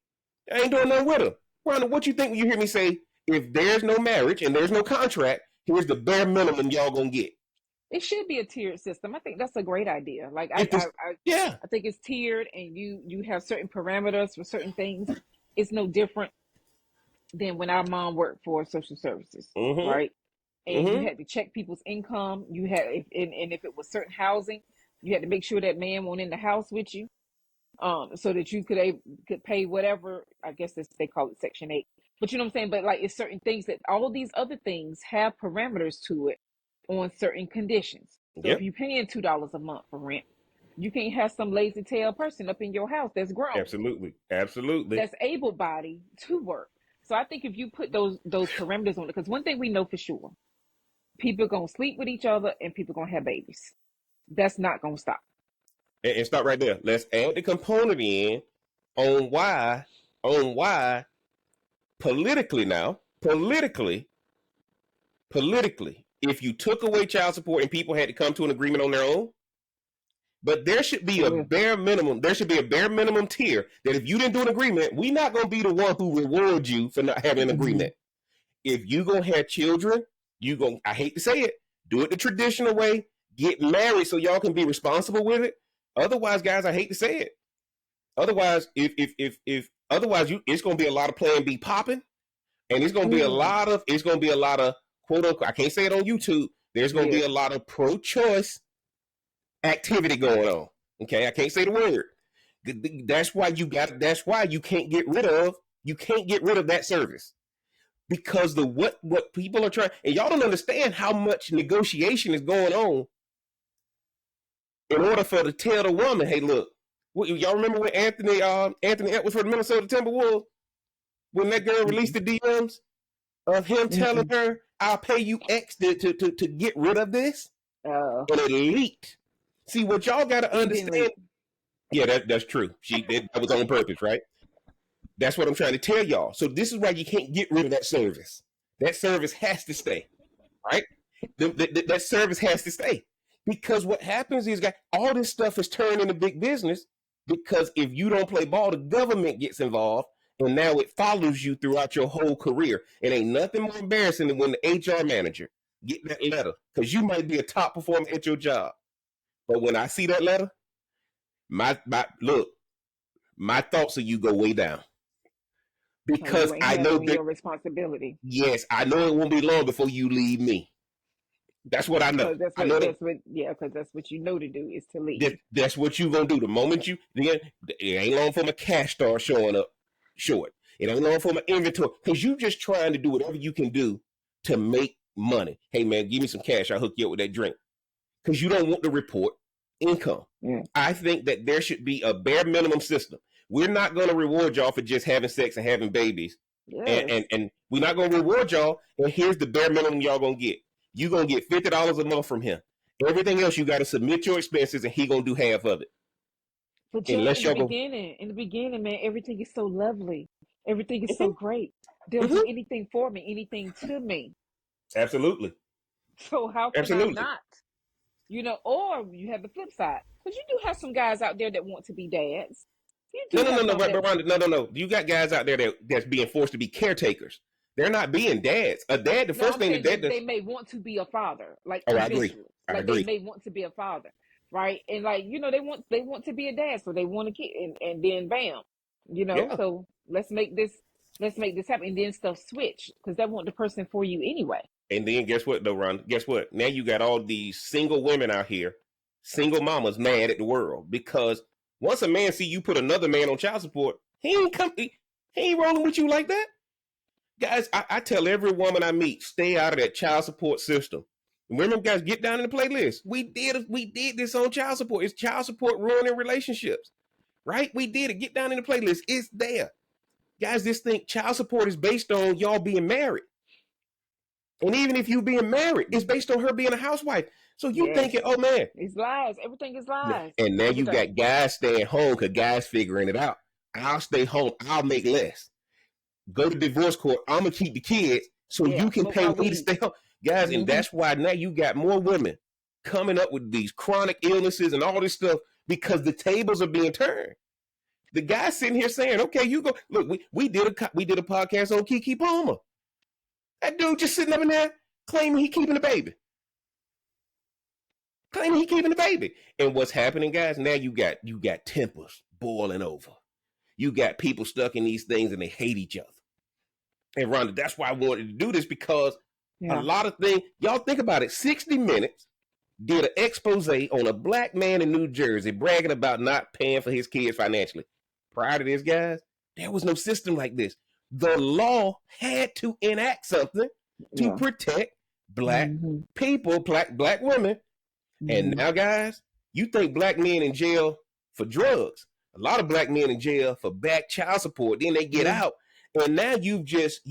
I ain't doing nothing with them. Rhonda, what you think when you hear me say, if there's no marriage and there's no contract, here's the bare minimum y'all gonna get. It should be a tiered system. I think that's a great idea. Like I, If I, this, I, yeah. I think it's tiered, and you have certain parameters for certain things. It's no different than when our mom worked for social services, Mm-hmm. right? And you Mm-hmm. had to check people's income. You had, and if it was certain housing, you had to make sure that man went in the house with you, so that you could pay whatever. I guess they call it Section 8. But you know what I'm saying. But like, it's certain things that all these other things have parameters to it on certain conditions. So if Yep. you're paying $2 a month for rent, you can't have some lazy tail person up in your house that's grown, Absolutely. Absolutely. that's able bodied to work. So I think if you put those parameters on it, because one thing we know for sure, people gonna sleep with each other and people gonna have babies. That's not gonna stop. And stop right there. Let's add the component in on why politically now, politically, if you took away child support and people had to come to an agreement on their own, but there should be a bare minimum. There should be a bare minimum tier that if you didn't do an agreement, we're not going to be the one who rewards you for not having an agreement. If you going to have children, I hate to say it, do it the traditional way, get married so y'all can be responsible with it. Otherwise, guys, I hate to say it. Otherwise, it's going to be a lot of Plan B popping, and it's going to be a lot of quote unquote. I can't say it on YouTube. There's going to be a lot of pro-choice activity going on. Okay, I can't say the word. That's why you can't get rid of that service, because what people are trying, and y'all don't understand how much negotiation is going on in order for to tell the woman, hey, look, y'all remember when Anthony Edwards for the Minnesota Timberwolves, when that girl released the DMs of him telling her, I'll pay you X to get rid of this, and it leaked. See, what y'all got to understand. Yeah, that's true. That was on purpose, right? That's what I'm trying to tell y'all. So this is why you can't get rid of that service. That service has to stay, right? That service has to stay, because what happens is, all this stuff is turned into big business, because if you don't play ball, the government gets involved, and now it follows you throughout your whole career. It ain't nothing more embarrassing than when the HR manager get that letter, because you might be a top performer at your job. But when I see that letter, my thoughts of you go way down, because I know that your responsibility. Yes, I know it won't be long before you leave me. That's what I know. Because that's what you know to do, is to leave. That's what you gonna do. The moment it ain't long for my cash start showing up short. It ain't long for my inventory, because you just trying to do whatever you can do to make money. Hey man, give me some cash, I'll hook you up with that drink. Because you don't want to report income. I think that there should be a bare minimum system. We're not going to reward y'all for just having sex and having babies. Yes. And we're not going to reward y'all. And here's the bare minimum y'all going to get. You're going to get $50 a month from him. Everything else, you got to submit your expenses, and he going to do half of it. But in the beginning, man, everything is so lovely. Everything is so great. They'll do anything for me, anything to me. Absolutely. So how can I not? Or you have the flip side, because you do have some guys out there that want to be dads. No. You got guys out there that's being forced to be caretakers. They're not being dads. A dad, first thing they may want to be a father, like I agree. They may want to be a father, right? And they want to be a dad, so they want a kid, and then bam, So let's make this happen, and then stuff switch, because they want the person for you anyway. And then guess what, though, Ron? Guess what? Now you got all these single women out here, single mamas, mad at the world, because once a man see you put another man on child support, he ain't rolling with you like that. Guys, I tell every woman I meet, stay out of that child support system. Remember, guys, get down in the playlist. We did this on child support. It's child support ruining relationships, right? We did it. Get down in the playlist. It's there. Guys, child support is based on y'all being married. And even if you being married, it's based on her being a housewife. So you thinking, oh man, it's lies. Everything is lies. And now you got guys staying home because guys figuring it out. I'll stay home. I'll make less. Go to divorce court. I'm gonna keep the kids so you can pay me to stay home, guys. And that's why now you got more women coming up with these chronic illnesses and all this stuff, because the tables are being turned. The guy sitting here saying, "Okay, you go look." We did a podcast on Kiki Palmer. That dude just sitting up in there claiming he keeping the baby. And what's happening, guys? Now you got tempers boiling over. You got people stuck in these things and they hate each other. And Rhonda, that's why I wanted to do this, because a lot of things, y'all think about it. 60 Minutes did an expose on a black man in New Jersey bragging about not paying for his kids financially. Prior to this, guys, there was no system like this. The law had to enact something to protect black people, black women. And now, guys, you think black men in jail for drugs. A lot of black men in jail for back child support. Then they get out. And now you've just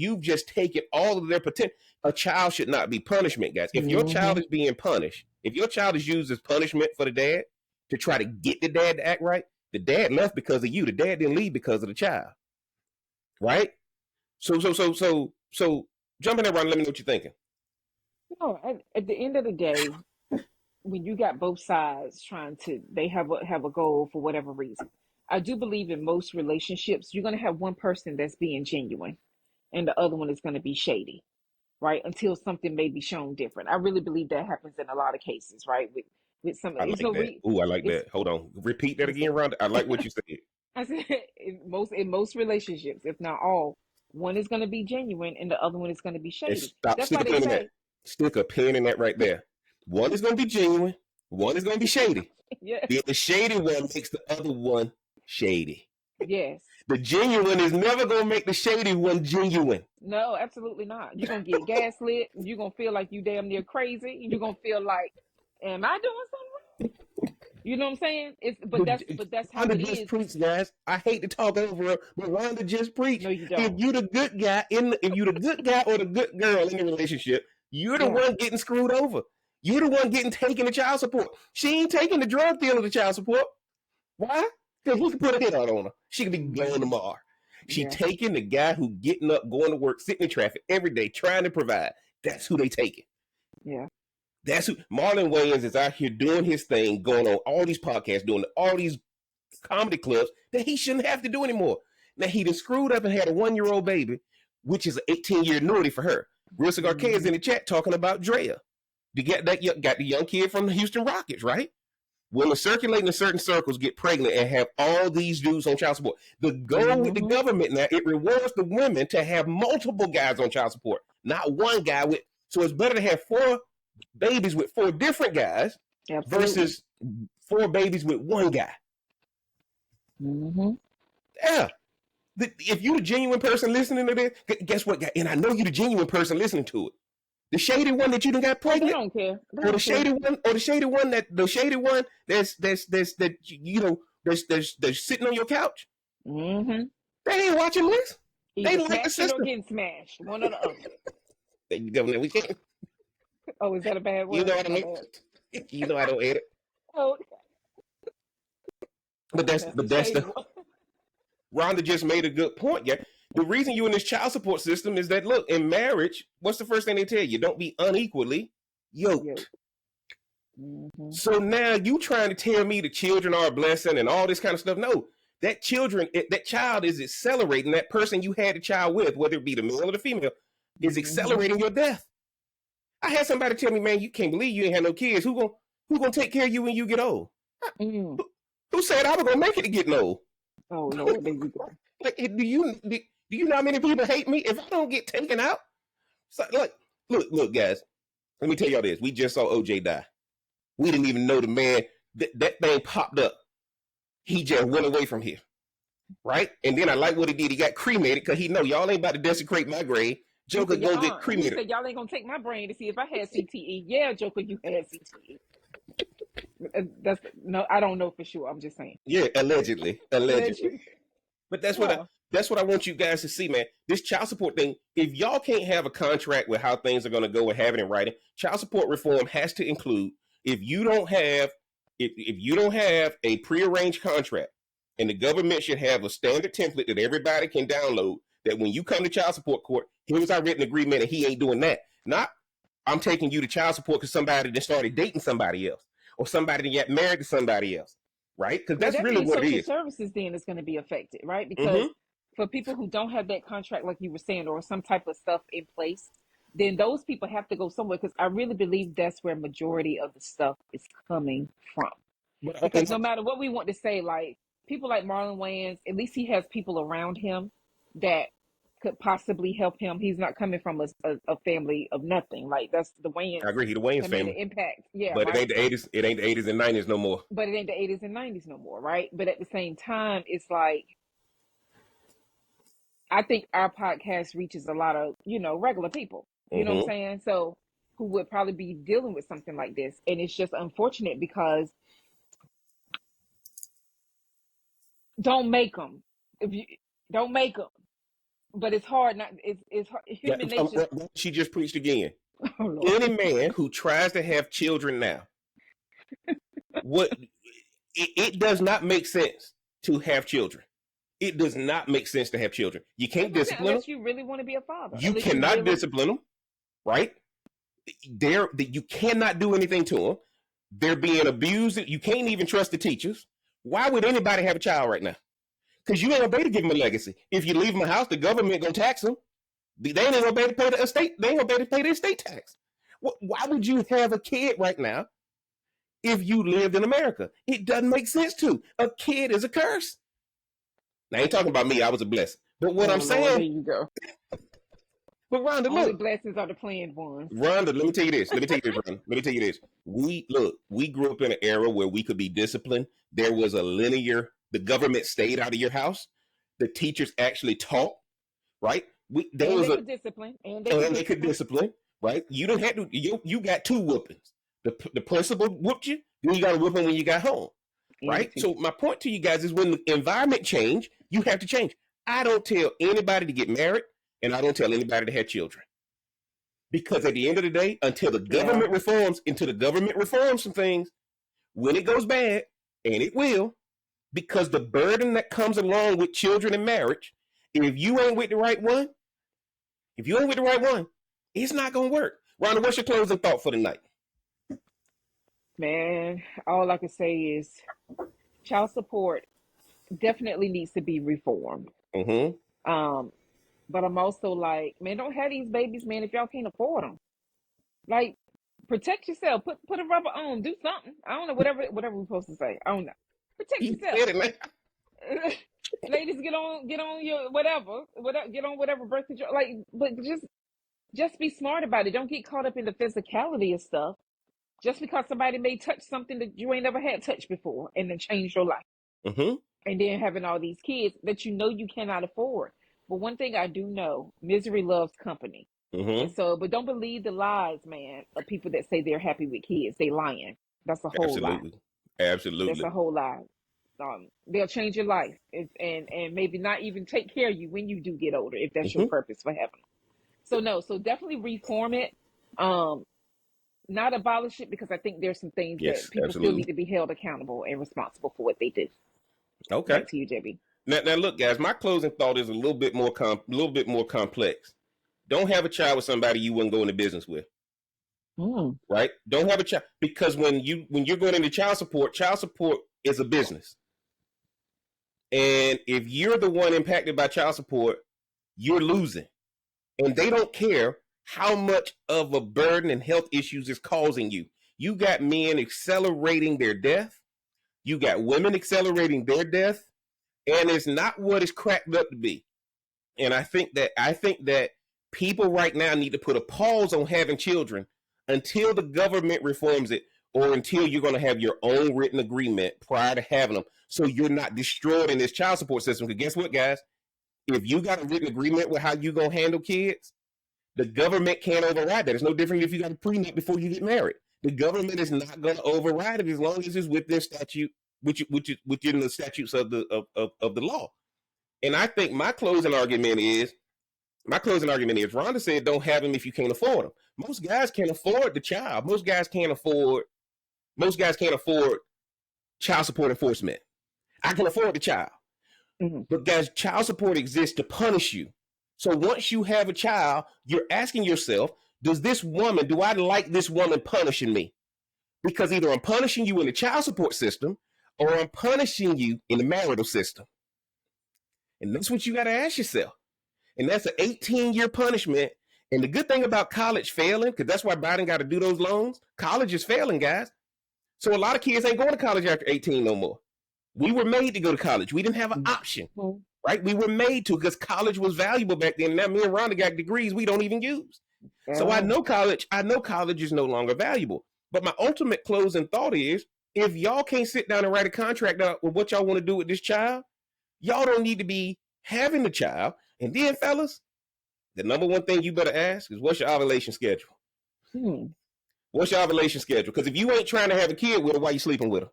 taken all of their potential. a child should not be punishment, guys. If your child is being punished, if your child is used as punishment for the dad to try to get the dad to act right, the dad left because of you. The dad didn't leave because of the child, right? So, jump in there, Ron. Let me know what you're thinking. No, at the end of the day, when you got both sides trying to, they have a goal for whatever reason. I do believe in most relationships, you're going to have one person that's being genuine, and the other one is going to be shady, right? Until something may be shown different. I really believe that happens in a lot of cases, right? With some, I it's like no that. Ooh, I like it's that. Hold on. Repeat that it's again, Ron. I like what you said. I said in most relationships, if not all, one is going to be genuine and the other one is going to be And shady. stop. That's Stick why a they pin in that. say, Stick a pin in that right there. One is going to be genuine. One is going to be shady. yeah, The shady one makes the other one shady. yes. The genuine is never going to make the shady one genuine. No, absolutely not. You're gonna get gaslit. You're gonna feel like you damn near crazy. You're gonna feel like, am I doing something wrong? You know what I'm saying? But that's how Rhonda it just is. preached, guys. I hate to talk over her, but Rhonda just preached. No, you If don't. you the good guy if you the good guy or the good girl in the relationship, you're the Yeah, one getting screwed over. You're the one getting taken to child support. She ain't taking the drug dealer to child support. Why? Because he can put a hit out on her. She could be gone tomorrow. She yeah, taking the guy who getting up, going to work, sitting in traffic every day, trying to provide. That's who they taking. yeah. That's who Marlon Wayans is out here doing his thing, going on all these podcasts, doing all these comedy clubs that he shouldn't have to do anymore. Now he done screwed up and had a 1-year-old baby, which is an 18-year annuity for her. Real Cigar K is in Hmm. the chat talking about Drea. You get that? Got the young kid from the Houston Rockets, right? Women circulating in certain circles get pregnant and have all these dudes on child support. The goal with the Hmm. government now, it rewards the women to have multiple guys on child support, not one guy with. So it's better to have 4 babies with 4 different guys Absolutely. versus 4 babies with one guy. Hmm. Yeah. If you're the genuine person listening to this, guess what? And I know you're the genuine person listening to it. The shady one that you done got Oh, they pregnant, don't care. They or the don't care. shady one, or the shady one that you know that's sitting on your couch. Hmm. They ain't watching this. They Either like the smashing or system. getting smashed. One or the other. There you go. Now we can't. Oh, is that a bad You know word? what I My mean? bad. You know I don't edit. Oh, But that's that's but the that's shady the one. Rhonda just made a good point. Yeah. The reason you in this child support system is that look, in marriage, what's the first thing they tell you? Don't be unequally Yeah. yoked. Hmm. So now you trying to tell me the children are a blessing and all this kind of stuff. No, that child is accelerating that person you had the child with, whether it be the male or the female, is Hmm. accelerating your death. I had somebody tell me, man, you can't believe you ain't had no kids. Who gonna take care of you when you get old? Mm. Who said I was gonna make it to getting old? Oh Lord, there you go. Like, do you know how many people hate me if I don't get taken out? So, look, guys. Let me tell y'all this. We just saw OJ die. We didn't even know the man. That thing popped up. He just went away from here, right? And then I like what he did. He got cremated because he know y'all ain't about to desecrate my grave. He Joker said, "Yeah, gonna get he cremated. said y'all ain't gonna take my brain to see if I had CTE. Yeah, Joker, you had CTE. That's no, I don't know for sure. I'm just saying. Yeah, allegedly. Allegedly. But Yeah. that's what I want you guys to see, man. This child support thing. If y'all can't have a contract with how things are going to go and have it in writing, child support reform has to include if you don't have if you don't have a prearranged contract, and the government should have a standard template that everybody can download. That when you come to child support court, here's our written agreement, and he ain't doing that. Not I'm taking you to child support because somebody just started dating somebody else, or somebody that got married to somebody else, right? Because Well, that's that really means what it social is. services then is going to be affected, right? Because Mm-hmm. for people who don't have that contract, like you were saying, or some type of stuff in place, then those people have to go somewhere. Because I really believe that's where majority of the stuff is coming from. But Because no matter what we want to say, like people like Marlon Wayans, at least he has people around him that could possibly help him. He's not coming from a family of nothing. Like that's the I Wayans agree. He the Wayne's have made an family, impact. Yeah, but it ain't right. the So, '80s. It ain't the '80s and '90s no more. but it ain't the 80s and 90s no more, right? But at the same time, it's like I think our podcast reaches a lot of, regular people. You know what I'm Mm-hmm. saying? So who would probably be dealing with something like this. And it's just unfortunate because don't make them. If you don't make them, but it's hard. Not it's hard. Yeah, Human nature. she just preached again. Oh Lord. Any man who tries to have children now, what it does not make sense to have children. It does not make sense to have children. You can't discipline unless them. you really want to be a father. You Unless cannot really... discipline them, right? You cannot do anything to them. They're being abused. You can't even trust the teachers. Why would anybody have a child right now? Because you ain't gonna be able to give them a legacy. If you leave them a house, the government gonna tax them. They ain't gonna be able to pay the estate. They ain't gonna be able to pay the estate tax. Why would you have a kid right now if you lived in America? It doesn't make sense to. A kid is a curse. Now, I ain't talking about me. I was a blessing. But what I'm saying... There you go. But Rhonda, only look. blessings are the planned ones. Rhonda, let me tell you this. Rhonda. Let me tell you this. We grew up in an era where we could be disciplined. There was a linear... The government stayed out of your house. The teachers actually taught, right? They could discipline. And they could discipline, right? You don't have to... You got two whoopings. The principal whooped you, then you got to whoop them when you got home, right? So my point to you guys is when the environment change, you have to change. I don't tell anybody to get married, and I don't tell anybody to have children. Because at the end of the day, until the government reforms some things, when it goes bad, and it will, because the burden that comes along with children and marriage, if you ain't with the right one, it's not going to work. Rhonda, what's your closing thought for the night? Man, all I can say is child support definitely needs to be reformed. Mm-hmm. But I'm also like, man, don't have these babies, man, if y'all can't afford them. Like, protect yourself. Put a rubber on. Do something. I don't know. Whatever we're supposed to say. I don't know. Protect yourself. Said it, man. Ladies, get on your whatever. Get on whatever birth control. Like, but just be smart about it. Don't get caught up in the physicality of stuff. Just because somebody may touch something that you ain't never had touched before, and then change your life. Mm-hmm. And then having all these kids that you know you cannot afford. But one thing I do know, misery loves company. Mm-hmm. And so, but don't believe the lies, man, of people that say they're happy with kids. They lying. That's a whole lie. Absolutely. That's a whole lie. They'll change your life and maybe not even take care of you when you do get older, if that's your purpose for having them. So definitely reform it. Not abolish it, because I think there's some things that people still need to be held accountable and responsible for what they do. Okay. Back to you, JB. Now, look, guys. My closing thought is a little bit more complex. Don't have a child with somebody you wouldn't go into business with. Right? Don't have a child, because when you're going into child support is a business. And if you're the one impacted by child support, you're losing. And they don't care how much of a burden and health issues is causing you. You got men accelerating their death. You got women accelerating their death. And it's not what it's cracked up to be. And I think that people right now need to put a pause on having children until the government reforms it, or until you're going to have your own written agreement prior to having them, so you're not destroyed in this child support system. Because guess what, guys? If you got a written agreement with how you're going to handle kids, the government can't override that. It's no different if you got a prenup before you get married. The government is not going to override it as long as it's within statute, within the statutes of the law. And I think my closing argument is, Rhonda said, don't have them if you can't afford them. Most guys can't afford the child. Most guys can't afford child support enforcement. I can afford the child. Mm-hmm. But guys, child support exists to punish you. So once you have a child, you're asking yourself, do I like this woman punishing me? Because either I'm punishing you in the child support system, or I'm punishing you in the marital system. And that's what you got to ask yourself. And that's an 18-year punishment. And the good thing about college failing, because that's why Biden got to do those loans, college is failing, guys. So a lot of kids ain't going to college after 18 no more. We were made to go to college. We didn't have an option, right? We were made to, because college was valuable back then. Now me and Rhonda got degrees we don't even use. So I know college is no longer valuable. But my ultimate closing thought is, if y'all can't sit down and write a contract out with what y'all want to do with this child, y'all don't need to be having the child. And then, fellas, the number one thing you better ask is, what's your ovulation schedule? What's your ovulation schedule? Because if you ain't trying to have a kid with her, why you sleeping with her?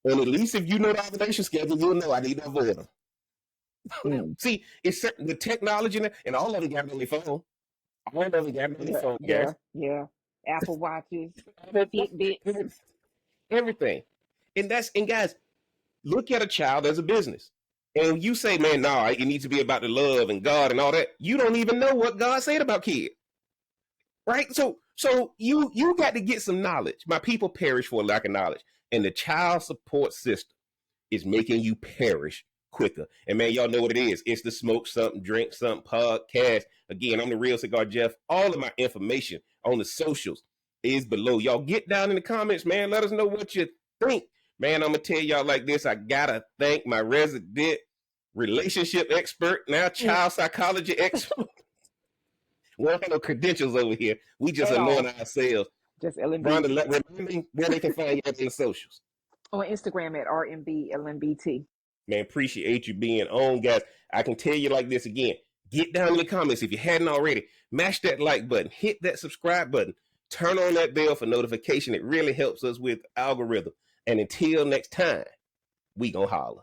And at least if you know the ovulation schedule, you'll know I need to avoid them. Mm. See, it's certain the technology and all of it got on their phone. All of it got on their Yeah, phone, yeah, guys. yeah. Apple Watches, Everything. Fitbits. Everything. And guys, look at a child as a business. And you say, man, nah, it needs to be about the love and God and all that. You don't even know what God said about kids. Right? So you got to get some knowledge. My people perish for lack of knowledge. And the child support system is making you perish quicker. And man, y'all know what it is. It's the smoke something, drink something podcast. Again, I'm the real cigar Jeff. All of my information on the socials is below. Y'all get down in the comments, man. Let us know what you think. Man, I'm gonna tell y'all like this. I gotta thank my resident relationship expert, now Mm. child psychology expert. We don't have no credentials over here. We just At anoint all. ourselves. Just LMB. Rhonda, remind me where they can find you in the socials. On Instagram at RMBLMBT. Man, appreciate you being on, guys. I can tell you like this again. Get down in the comments if you hadn't already. Mash that like button. Hit that subscribe button. Turn on that bell for notification. It really helps us with algorithm. And until next time, we gonna holler.